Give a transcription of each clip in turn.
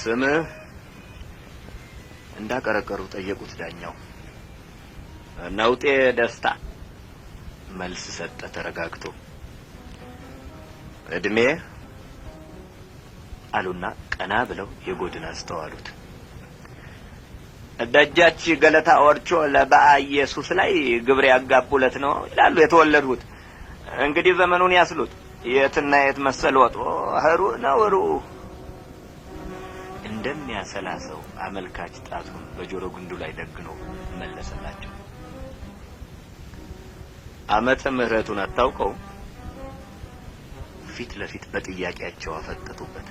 ስምህ እንዳቀረቀሩ ጠየቁት ዳኛው። ነውጤ ደስታ መልስ ሰጠ ተረጋግቶ። እድሜ አሉና ቀና ብለው የጎድን አስተዋሉት። ደጃች ገለታ ወርቾ ለበአ ኢየሱስ ላይ ግብር ያጋቡለት ነው ይላሉ የተወለዱት። እንግዲህ ዘመኑን ያስሉት የትና የት መሰል ወጦ ህሩ ነውሩ እንደሚያሰላሰው አመልካች ጣቱን በጆሮ ግንዱ ላይ ደግኖ መለሰላቸው። ዓመተ ምህረቱን አታውቀው? ፊት ለፊት በጥያቄያቸው አፈጠጡበት።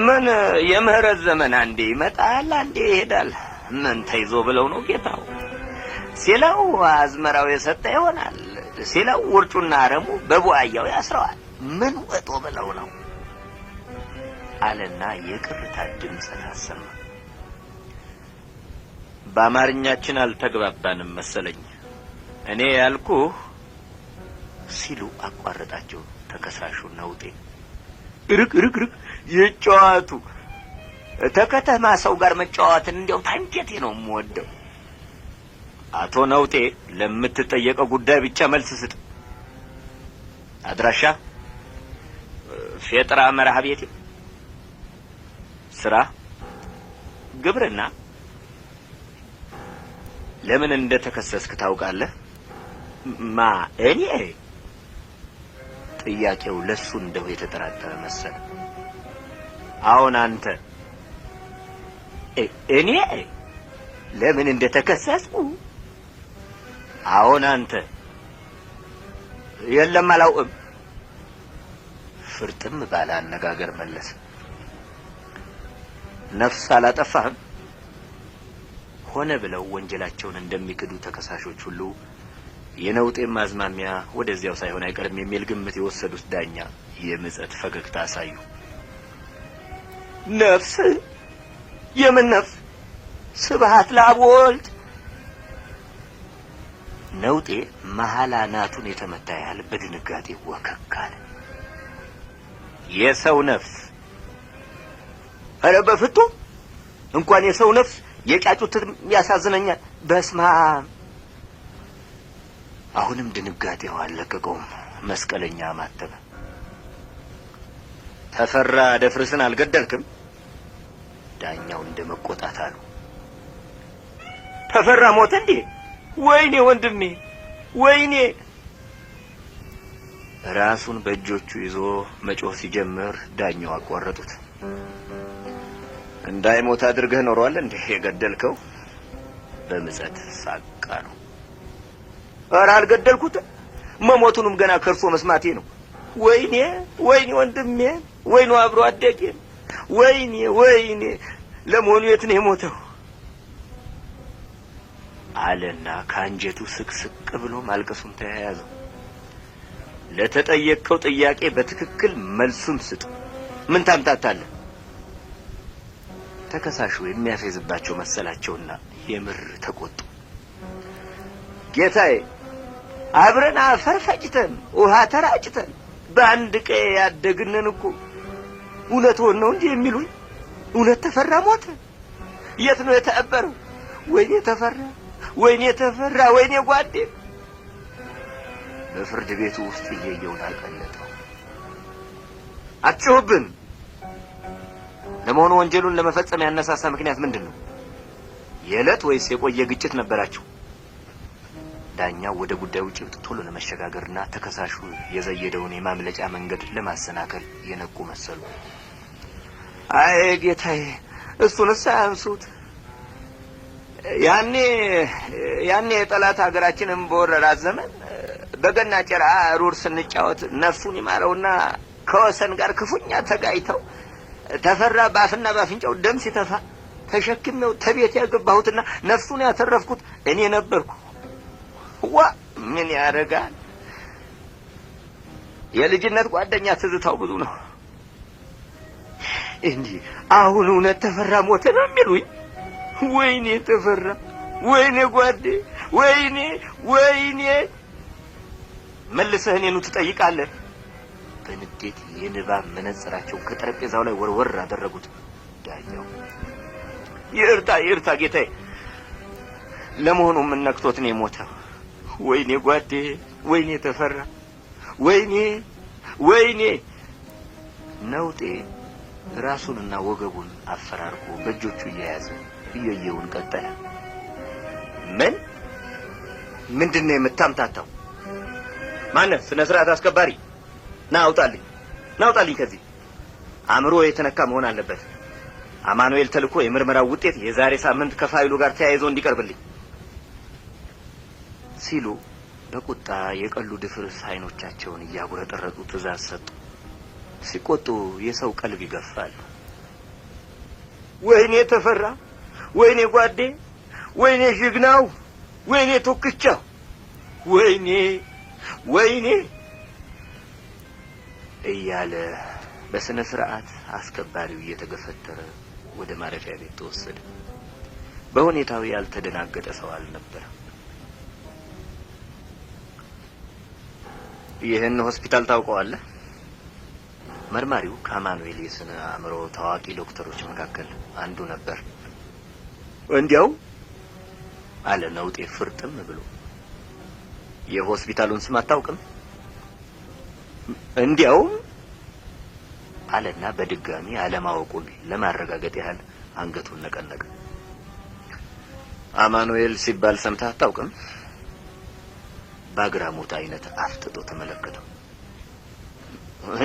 ምን የምህረት ዘመን አንዴ ይመጣል አንዴ ይሄዳል፣ ምን ተይዞ ብለው ነው ጌታው? ሲለው አዝመራው የሰጠ ይሆናል፣ ሲለው ውርጩና አረሙ በቡአያው ያስረዋል፣ ምን ወጦ ብለው ነው አለና የቅርታ ድምፅ አሰማ። በአማርኛችን አልተግባባንም መሰለኝ። እኔ ያልኩህ ሲሉ አቋረጣቸው ተከሳሹ ነውጤ። ርቅ ይጫወቱ። ተከተማ ሰው ጋር መጫወትን እንዲያው ታንጀቴ ነው የምወደው። አቶ ነውጤ ለምትጠየቀው ጉዳይ ብቻ መልስ ስጥ። አድራሻ ፌጥራ መርሃ ቤት፣ ስራ ግብርና። ለምን እንደተከሰስክ ታውቃለህ? ማ እኔ? ጥያቄው ለሱ እንደው የተጠራጠረ መሰለ። አሁን አንተ? እኔ ለምን እንደተከሰስኩ? አሁን አንተ? የለም አላውቅም። ፍርጥም ባለ አነጋገር መለሰ። ነፍስ አላጠፋህም? ሆነ ብለው ወንጀላቸውን እንደሚክዱ ተከሳሾች ሁሉ የነውጤም አዝማሚያ ወደዚያው ሳይሆን አይቀርም የሚል ግምት የወሰዱት ዳኛ የምጸት ፈገግታ አሳዩ። ነፍስ? የምን ነፍስ? ስብሐት ለአብ ወልድ። ነውጤ መሐላ ናቱን የተመታ ያህል በድንጋጤ ወከክ አለ። የሰው ነፍስ? ኧረ በፍቱ እንኳን የሰው ነፍስ የጫጩት ያሳዝነኛል። በስመ አብ። አሁንም ድንጋጤው አልለቀቀውም። መስቀለኛ ማተበ። ተፈራ ደፍርስን አልገደልክም? ዳኛው እንደመቆጣት አሉ። ተፈራ ሞተ እንዴ? ወይኔ ወንድሜ ወይኔ። ራሱን በእጆቹ ይዞ መጮህ ሲጀምር ዳኛው አቋረጡት። እንዳይሞት አድርገህ ኖሯል እንዴ የገደልከው? በምጸት ሳቅ አሉ። ኧረ አልገደልኩትም፣ መሞቱንም ገና ከርሶ መስማቴ ነው። ወይኔ ወይኔ ወንድሜ፣ ወይኔ አብሮ አደጌ፣ ወይኔ ለመሆኑ የት ነው የሞተው? አለና ካንጀቱ ስቅስቅ ብሎ ማልቀሱን ተያያዘው። ለተጠየቀው ጥያቄ በትክክል መልሱን ስጥ። ምን ታምታታለህ? ተከሳሹ የሚያፈዝባቸው መሰላቸውና የምር ተቆጡ። ጌታዬ፣ አብረን አፈር ፈጭተን ውሃ ተራጭተን በአንድ ቀዬ ያደግነን እኮ እውነት ሆነ ነው እንዴ የሚሉኝ? እውነት ተፈራ ሞተ? የት ነው የተቀበረው? ወይኔ ተፈራ፣ ወይኔ ተፈራ፣ ወይኔ ጓዴ። በፍርድ ቤቱ ውስጥ እየየውን አቀለጠው። አትጩህብን። ለመሆኑ ወንጀሉን ለመፈጸም ያነሳሳ ምክንያት ምንድነው? የዕለት ወይስ የቆየ ግጭት ነበራችሁ? ዳኛው ወደ ጉዳዩ ጭብጥ ቶሎ ለመሸጋገርና ተከሳሹ የዘየደውን የማምለጫ መንገድ ለማሰናከል የነቁ መሰሉ። አይ ጌታዬ፣ እሱንስ አያንሱት። ያኔ የጠላት ሀገራችንን በወረራት ዘመን በገና ጭራ ሩር ስንጫወት ነፍሱን ይማረውና ከወሰን ጋር ክፉኛ ተጋይተው ተፈራ ባፍና ባፍንጫው ደም ሲተፋ ተሸክሜው ተቤት ያገባሁትና ነፍሱን ያተረፍኩት እኔ ነበርኩ። ዋ ምን ያደርጋል፣ የልጅነት ጓደኛ ትዝታው ብዙ ነው እንጂ አሁን እውነት ተፈራ ሞተ ነው የሚሉኝ? ወይኔ ተፈራ፣ ወይኔ ጓዴ፣ ወይኔ መልሰህ እኔኑ ትጠይቃለህ? በንዴት የንባብ መነጽራቸውን ከጠረጴዛው ላይ ወርወር አደረጉት። ዳኛው ይርታ ጌታዬ፣ ለመሆኑ ምን ነክቶት ነው የሞተው? ወይኔ ጓዴ፣ ወይኔ ተፈራ፣ ወይኔ። ነውጤ ራሱንና ወገቡን አፈራርቆ በእጆቹ እየያዘ እየየውን ቀጠለ። ምንድነው የምታምታታው? ማነህ? ስነ ስርዓት አስከባሪ! ናውጣልኝ ከዚህ። አእምሮ የተነካ መሆን አለበት። አማኑኤል ተልኮ የምርመራው ውጤት የዛሬ ሳምንት ከፋይሉ ጋር ተያይዞ እንዲቀርብልኝ ሲሉ በቁጣ የቀሉ ድፍርስ አይኖቻቸውን እያጉረጠረጡ ትእዛዝ ሰጡ። ሲቆጡ የሰው ቀልብ ይገፋሉ። ወይኔ ተፈራ፣ ወይኔ ጓዴ፣ ወይኔ ጅግናው፣ ወይኔ ቶክቻው፣ ወይኔ እያለ በስነ ስርዓት አስከባሪው እየተገፈተረ ወደ ማረፊያ ቤት ተወሰደ። በሁኔታው ያልተደናገጠ ሰው አልነበረም። ይህን ሆስፒታል ታውቀዋለህ? መርማሪው ከአማኑኤል የስነ አእምሮ ታዋቂ ዶክተሮች መካከል አንዱ ነበር። እንዲያው አለ ነውጤ ፍርጥም ብሎ። የሆስፒታሉን ስም አታውቅም? እንዲያውም አለና በድጋሚ አለማወቁን ለማረጋገጥ ያህል አንገቱን ነቀነቀ። አማኑኤል ሲባል ሰምተህ አታውቅም? በአግራሞት አይነት አፍጥጦ ተመለከተው።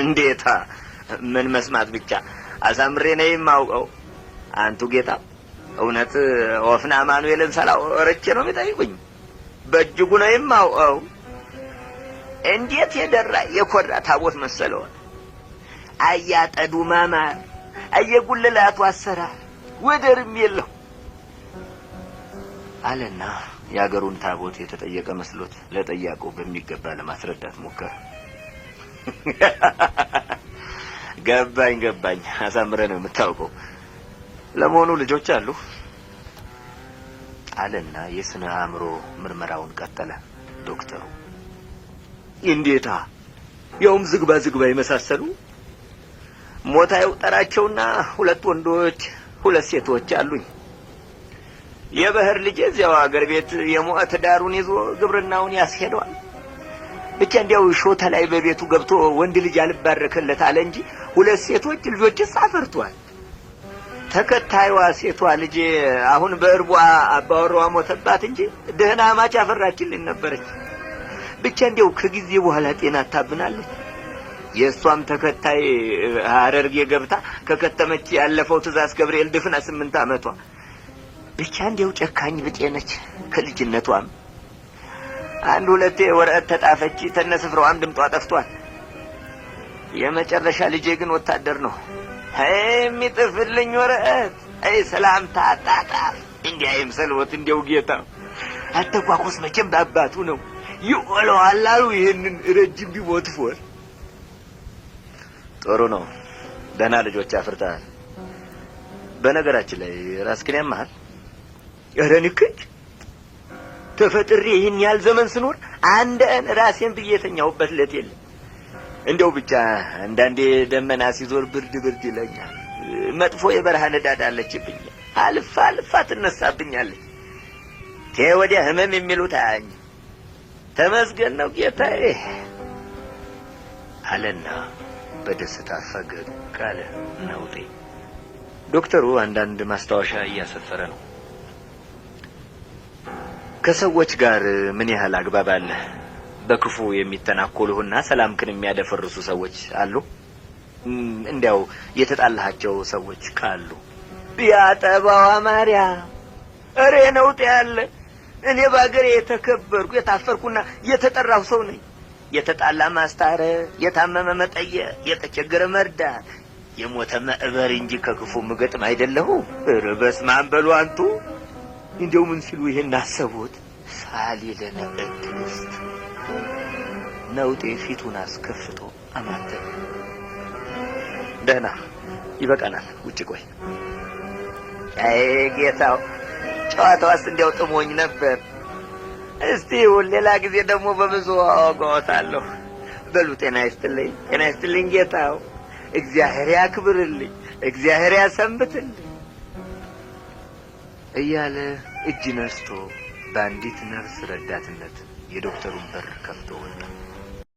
እንዴታ፣ ምን መስማት ብቻ አሳምሬ ነው የማውቀው። አንቱ ጌታ፣ እውነት ወፍና አማኑኤልን ሰላወርቼ ነው የሚጠይቁኝ? በእጅጉ ነው የማውቀው። እንዴት የደራ የኮራ ታቦት መሰለው! አያጠዱ ማማር፣ አየጉልላቱ አሰራር ወደርም የለው አለና የአገሩን ታቦት የተጠየቀ መስሎት ለጠያቀው በሚገባ ለማስረዳት ሞከረ። ገባኝ፣ አሳምረህ ነው የምታውቀው። ለመሆኑ ልጆች አሉ? አለና የስነ አእምሮ ምርመራውን ቀጠለ ዶክተሩ። እንዴታ፣ ያውም ዝግባ የመሳሰሉ ሞታ ይውጠራቸውና 2 ወንዶች 2 ሴቶች አሉኝ። የባህር ልጅ እዚያው አገር ቤት የሞት ዳሩን ይዞ ግብርናውን ያስሄደዋል። ብቻ እንዲያው ሾታ ላይ በቤቱ ገብቶ ወንድ ልጅ አልባረከለት አለ እንጂ 2 ሴቶች ልጆችስ አፈርቷል። ተከታዩዋ ሴቷ ልጅ አሁን በእርቧ አባወራዋ ሞተባት እንጂ ደህና ማች አፈራችልኝ ነበረች። ብቻ እንዲያው ከጊዜ በኋላ ጤና ታብናለች። የእሷም ተከታይ ሐረርጌ ገብታ ከከተመች ያለፈው ትእዛዝ ገብርኤል ድፍና 8 ዓመቷ። ብቻ እንዲያው ጨካኝ ብጤ ነች ከልጅነቷም። 1-2 ወረቀት ተጣፈች፣ ተነስፍረዋም ድምጧ ጠፍቷል። የመጨረሻ ልጄ ግን ወታደር ነው። የሚጥፍልኝ ወረቀት ሰላምታ አጣጣፍ እንዲያ ይምሰልወት። እንዲያው ጌታ አተኳኩስ መቼም ባባቱ ነው ይወለዋል አሉ። ይሄንን ረጅም ቢሞት ፎር ጥሩ ነው። ደህና ልጆች አፍርተሃል። በነገራችን ላይ ራስክን ያማሃል? ኧረ ንክች ተፈጥሬ ይህን ያህል ዘመን ስኖር አንድን ራሴን ብዬ የተኛሁበት ለት የለም። እንደው ብቻ አንዳንዴ ደመና ሲዞር ብርድ ይለኛል። መጥፎ የበረሃ ንዳድ አለችብኝ። አልፋ ትነሳብኛለች። ወዲያ ህመም የሚሉት አያኝ። ተመስገን ነው ጌታዬ አለና በደስታ ፈገግ አለ ነውጤ። ዶክተሩ አንዳንድ ማስታወሻ እያሰፈረ ነው። ከሰዎች ጋር ምን ያህል አግባብ አለ? በክፉ የሚተናኮሉና ሰላምክን የሚያደፈርሱ ሰዎች አሉ? እንዲያው የተጣላቸው ሰዎች ካሉ? ያጠባዋ ማርያም፣ እሬ ነውጤ ያለ እኔ ባገሬ የተከበርኩ የታፈርኩና የተጠራው ሰው ነኝ። የተጣላ ማስታረቅ፣ የታመመ መጠየቅ፣ የተቸገረ መርዳት፣ የሞተ መዕበር እንጂ ከክፉ ምገጥም አይደለሁ። እረ በስመ አብ በሉ አንቱ። እንደው ምን ሲሉ ይሄን አሰቡት? ሳሊለነ እድስት ነውጤ ፊቱን አስከፍቶ አማተበ። ደህና ይበቃናል፣ ውጭ ቆይ። አይ ጌታው፣ ጨዋታውስ እንዲያው ጥሞኝ ነበር። እስቲ ሌላ ጊዜ ደግሞ በብዙ አወጋዎታለሁ። በሉ ጤና ይስጥልኝ ጌታው፣ እግዚአብሔር ያክብርልኝ፣ እግዚአብሔር ያሰንብትልኝ እያለ እጅ ነስቶ በአንዲት ነርስ ረዳትነት የዶክተሩን በር ከፍቶ ወጣ።